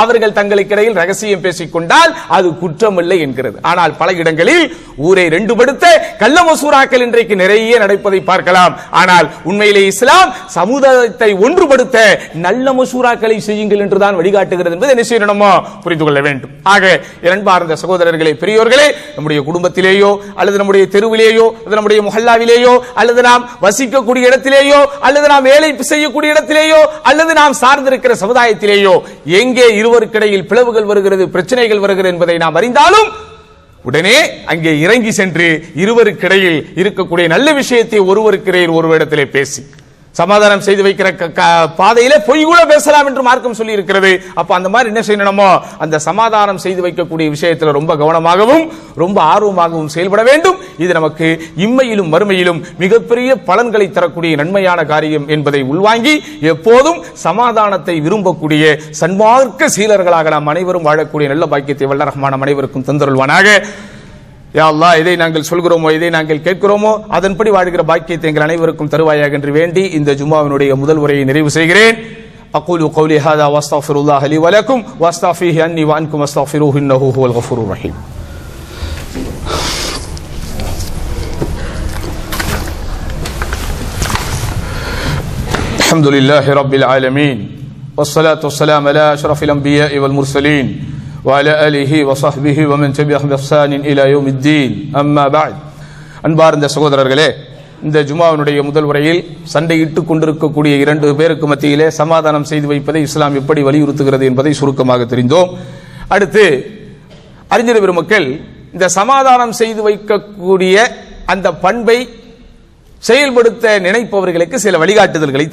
அவர்கள் தங்களுக்கு இடையில் ரகசியம் பேசிக் கொண்டால் அது குற்றமில்லை என்கிறது. ஆனால் பல இடங்களில் ஊரை ரெண்டுபடுத்த கள்ள மசூராக்கள் இன்றைக்கு நிறைய நடப்பதை பார்க்கலாம். ஆனால் உண்மையிலே இஸ்லாம் சமுதாயத்தை ஒன்றுபடுத்த நல்ல மசூராக்களை செய்யுங்கள் என்றுதான் வழிகாட்டுகிறது என்பதை என்ன செய்யணுமோ புரிந்து கொள்ள வேண்டும். ஆக இரண்டார்ந்த சகோதரர்களே, பெரியோர்களே, நம்முடைய குடும்பத்திலேயோ அல்லது நம்முடைய தெருவிலேயோ அல்லது நம்முடைய முஹல்லாவிலேயோ அல்லது நாம் வசிக்கக்கூடிய இடத்திலேயோ அல்லது நாம் வேலை செய்யக்கூடிய இடத்திலேயோ அல்லது நாம் சார்ந்திருக்கிற சமுதாயத்திலேயோ எங்கே இருவருக்கிடையில் பிளவுகள் வருகிறது, பிரச்சனைகள் வருகிறது என்பதை நாம் அறிந்தாலும் உடனே அங்கே இறங்கி சென்று இருவருக்கிடையில் இருக்கக்கூடிய நல்ல விஷயத்தை ஒருவருக்கிடையில் ஒருவரிடத்திலே பேசி சமாதானம் செய்து வைக்கிற பாதையில பொய் கூட பேசலாம் என்று மார்க்கம் சொல்லி இருக்கிறது. அப்ப அந்த மாதிரி என்ன செய்யணுமோ அந்த சமாதானம் செய்து வைக்கக்கூடிய விஷயத்தில் ரொம்ப கவனமாகவும் ரொம்ப ஆர்வமாகவும் செயல்பட வேண்டும். இது நமக்கு இம்மையிலும் மறுமையிலும் மிகப்பெரிய பலன்களை தரக்கூடிய நன்மையான காரியம் என்பதை உள்வாங்கி எப்போதும் சமாதானத்தை விரும்பக்கூடிய சன்மார்க்க சீலர்களாக நாம் அனைவரும் வாழக்கூடிய நல்ல பாக்கியத்தை வல்ல ரஹ்மான் அனைவருக்கும் தந்தருள்வானாக. யா அல்லாஹ், இதை நாங்கள் சொல்கிறோமோ இதை நாங்கள் கேட்கிறோமோ அதன்படி வாழ்கிற பாக்கியத்தை எங்கள் அனைவருக்கும் தருவாயாக என்று வேண்டி இந்த ஜும்மாவினுடைய முதல் உரையை நிறைவு செய்கிறேன். அகூலு கௌலி ஹாதா வஸ்தக்ஃபிருல்லாஹ லி வ லக்கும் வஸ்தக்ஃபிஹி அன்னி வ அன்கும் வஸ்தக்ஃபிரூஹு இன்னஹு ஹுவல் கஃபூருர் ரஹீம். அல்ஹம்துலில்லாஹி ரப்பில் ஆலமீன் வஸ்ஸலாத்து வஸ்ஸலாமு அலா அஷ்ரஃபில் அன்பியாஇ வல் முர்சலீன் وعلى آله وصحبه ومن تبعهم بإحسان إلى يوم الدين أما بعد. அன்பார்ந்த சகோதரர்களே, இந்த ஜும்மாவினுடைய முதல் உரையில் சண்டையிட்டுக் கொண்டிருக்கக்கூடிய இரண்டு பேருக்கு மத்தியிலே சமாதானம் செய்து வைப்பதை இஸ்லாம் எப்படி வலியுறுத்துகிறது என்பதை சுருக்கமாக தெரிந்தோம். அடுத்து அறிஞர் பெருமக்கள் இந்த சமாதானம் செய்து வைக்கக்கூடிய அந்த பண்பை செயல்படுத்த நினைப்பவர்களுக்கு சில வழிகாட்டுதல்களை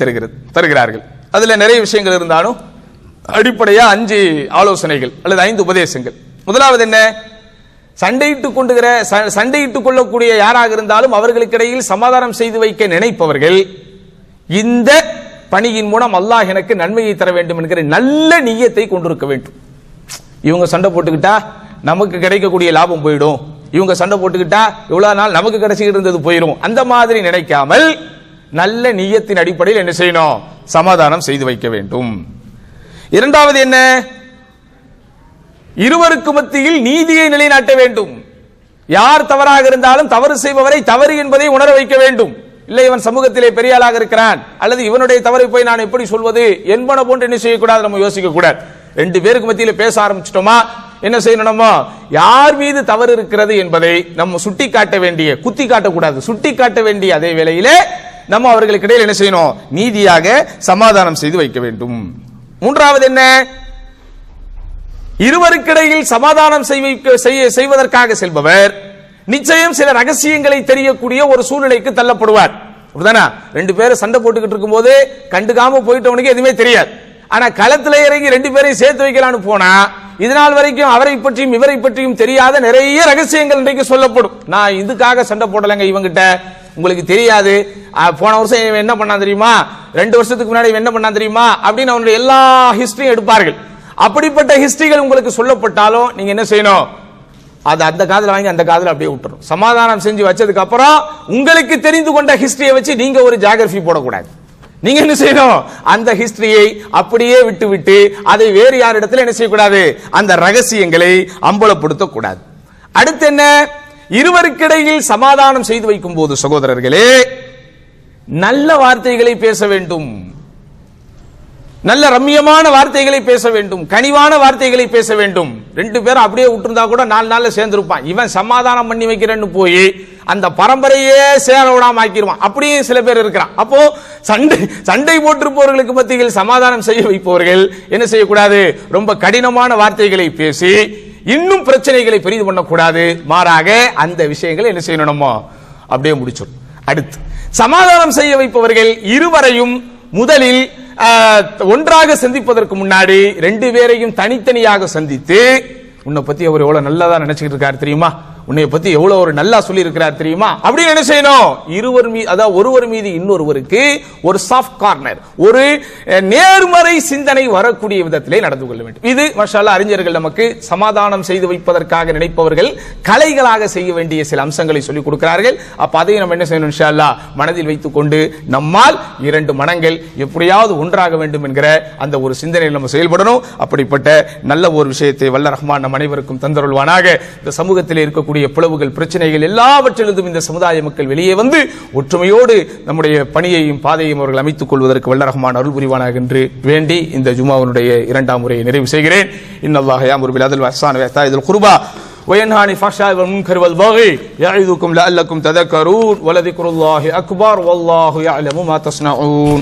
தருகிறார்கள். அதுல நிறைய விஷயங்கள் இருந்தாலும் அடிப்படையா 5 ஆலோசனைகள் அல்லது 5 உபதேசங்கள். முதலாவது என்ன? சண்டையிட்டுக் கொள்ளக்கூடிய யாராக இருந்தாலும் அவர்களுக்கிடையில் சமாதானம் செய்து வைக்க நினைப்பவர்கள் இந்த பணியின் மூலம் அல்லாஹ் எனக்கு நன்மையை தர வேண்டும் என்கிற நல்ல நியத்தை கொண்டிருக்க வேண்டும். இவங்க சண்டை போட்டுக்கிட்டா நமக்கு கிடைக்கக்கூடிய லாபம் போயிடும், இவங்க சண்டை போட்டுக்கிட்டா இவ்வளவு நாள் நமக்கு கிடைச்சிக்கிட்டு இருந்தது போயிடும், அந்த மாதிரி நினைக்காமல் நல்ல நியத்தின் அடிப்படையில் என்ன செய்யணும்? சமாதானம் செய்து வைக்க வேண்டும். இரண்டாவது என்ன? இருவருக்கு மத்தியில் நீதியை நிலைநாட்ட வேண்டும். யார் தவறாக இருந்தாலும் தவறு செய்பவரை தவறு என்பதை உணர வைக்க வேண்டும். இல்லை இவன் சமூகத்திலே பெரிய ஆளாக இருக்கிறான் அல்லது இவனுடைய தவறை போய் நான் எப்படி சொல்வது என்பன போன்று என்ன செய்யக்கூடாது, நம்ம யோசிக்க கூடாது. 2 பேருக்கு மத்தியில் பேச ஆரம்பிச்சிட்டோமா என்ன செய்யணுமோ யார் மீது தவறு இருக்கிறது என்பதை நம்ம சுட்டி காட்ட வேண்டிய, குத்தி காட்டக்கூடாது, சுட்டி காட்ட வேண்டிய அதே வேளையிலே நம்ம அவர்களுக்கு இடையில் என்ன செய்யணும்? நீதியாக சமாதானம் செய்து வைக்க வேண்டும். மூன்றாவது என்ன? இருவருக்கிடையில் சமாதானம் செய்வதற்காக செல்பவர் நிச்சயம் சில ரகசியங்களை தெரியக்கூடிய ஒரு சூழ்நிலைக்கு தள்ளப்படுவார். அப்படிதானா? 2 பேரும் சண்டை போட்டுக்கிட்டு இருக்கும் போது கண்டுக்காம போயிட்டவனுக்கு எதுவுமே தெரியாது. ஆனா களத்துல இறங்கி 2 பேரையும் சேர்த்து வைக்கலான்னு போனா இதனால் வரைக்கும் அவரை பற்றியும் இவரை பற்றியும் தெரியாத நிறைய ரகசியங்கள் இன்றைக்கு சொல்லப்படும். நான் இதுக்காக சண்டை போடலைங்க இவங்கிட்ட, உங்களுக்கு தெரியாது, போன வருஷம் இவன் என்ன பண்ணா தெரியுமா, 2 வருஷத்துக்கு முன்னாடி இவன் என்ன பண்ணா தெரியுமா அப்படின்னு அவனுடைய எல்லா ஹிஸ்டரியும் எடுப்பார்கள். அப்படிப்பட்ட ஹிஸ்டரிகள் உங்களுக்கு சொல்லப்பட்டாலும் நீங்க என்ன செய்யணும்? அது அந்த காதுல வாங்கி அந்த காதுல அப்படியே விட்டுரும். சமாதானம் செஞ்சு வச்சதுக்கு அப்புறம் உங்களுக்கு தெரிந்து கொண்ட ஹிஸ்டரியை வச்சு நீங்க ஒரு ஜியோகிராஃபி போடக்கூடாது. நீங்க என்ன செய்யணும்? அந்த ஹிஸ்டரியை அப்படியே விட்டு அதை வேறு யாரிடத்தில் என்ன செய்யக்கூடாது? அந்த ரகசியங்களை அம்பலப்படுத்த கூடாது. அடுத்து என்ன? இருவருக்கிடையில் சமாதானம் செய்து வைக்கும் போது சகோதரர்களே நல்ல வார்த்தைகளை பேச வேண்டும், நல்ல ரம்மியமான வார்த்தைகளை பேச வேண்டும், கனிவான வார்த்தைகளை பேச வேண்டும். 2 பேரும் அப்படியே விட்டுருந்தா கூட 4 நாள்ல சேர்ந்திருப்பான். இவன் சமாதானம் பண்ணி வைக்கிறேன்னு போய் அந்த பரம்பரையே சேர விடாம ஆக்கிடுவான். அப்படியே சில பேர் இருக்கிறான். அப்போ சண்டை போட்டிருப்பவர்களுக்கு மத்தியில் சமாதானம் செய்ய வைப்பவர்கள் என்ன செய்யக்கூடாது? ரொம்ப கடினமான வார்த்தைகளை பேசி இன்னும் பிரச்சனைகளை பெரிது பண்ணக்கூடாது. மாறாக அந்த விஷயங்களை என்ன செய்யணும், நம்ம அப்படியே முடிச்சிடும். அடுத்து சமாதானம் செய்ய வைப்பவர்கள் இருவரையும் முதலில் ஒன்றாக சந்திப்பதற்கு முன்னாடி ரெண்டு பேரையும் தனித்தனியாக சந்தித்து, உன்னை பத்தி அவர் எவ்வளவு நல்லதா நினைச்சுக்கிட்டு இருக்காரு தெரியுமா, உன்னை பத்தி எவ்வளவு ஒரு நல்லா சொல்லி இருக்கிறார் தெரியுமா அப்படின்னு என்ன செய்யணும், இருவர் மீது அதாவது ஒருவர் மீது இன்னொருவருக்கு ஒரு சாஃப்ட் கார்னர், ஒரு நேர்மறை சிந்தனை வரக்கூடிய விதத்திலே நடந்து கொள்ள வேண்டும். இது மாஷாஅல்லாஹ் அறிஞர்கள் நமக்கு சமாதானம் செய்து வைப்பதற்காக நினைப்பவர்கள் கலைகளாக செய்ய வேண்டிய சில அம்சங்களை சொல்லிக் கொடுக்கிறார்கள். அப்ப அதை நம்ம என்ன செய்யணும், இன்ஷா அல்லாஹ் மனதில் வைத்துக் கொண்டு நம்மால் இரண்டு மனங்கள் எப்படியாவது ஒன்றாக வேண்டும் என்கிற அந்த ஒரு சிந்தனையில் நம்ம செயல்படணும். அப்படிப்பட்ட நல்ல ஒரு விஷயத்தை வல்ல ரஹ்மான் நம் அனைவருக்கும் தந்தருள்வானாக. இந்த சமூகத்தில் இருக்கக்கூடிய பிளவுகள், பிரச்சனைகள் எல்லாவற்றிலிருந்தும் இந்த சமுதாய மக்கள் வெளியே வந்து ஒற்றுமையோடு நம்முடைய பணியையும் பாதையையும் அவர்கள் அமைத்துக் கொள்வதற்கு வல்ல ரஹ்மான் அருள் புரிவானாக என்று வேண்டி இந்த ஜுமாவுடைய இரண்டாம் முறையை நிறைவு செய்கிறேன். இன்னல்லாஹ யாமுரு பில் அத்ல் வ இஹ்சான் வ இதாஇல் குர்பா وينهى عن الفحشاء والمنكر والبغي يعظكم لعلكم تذكرون ولذكر الله أكبر والله يعلم ما تصنعون.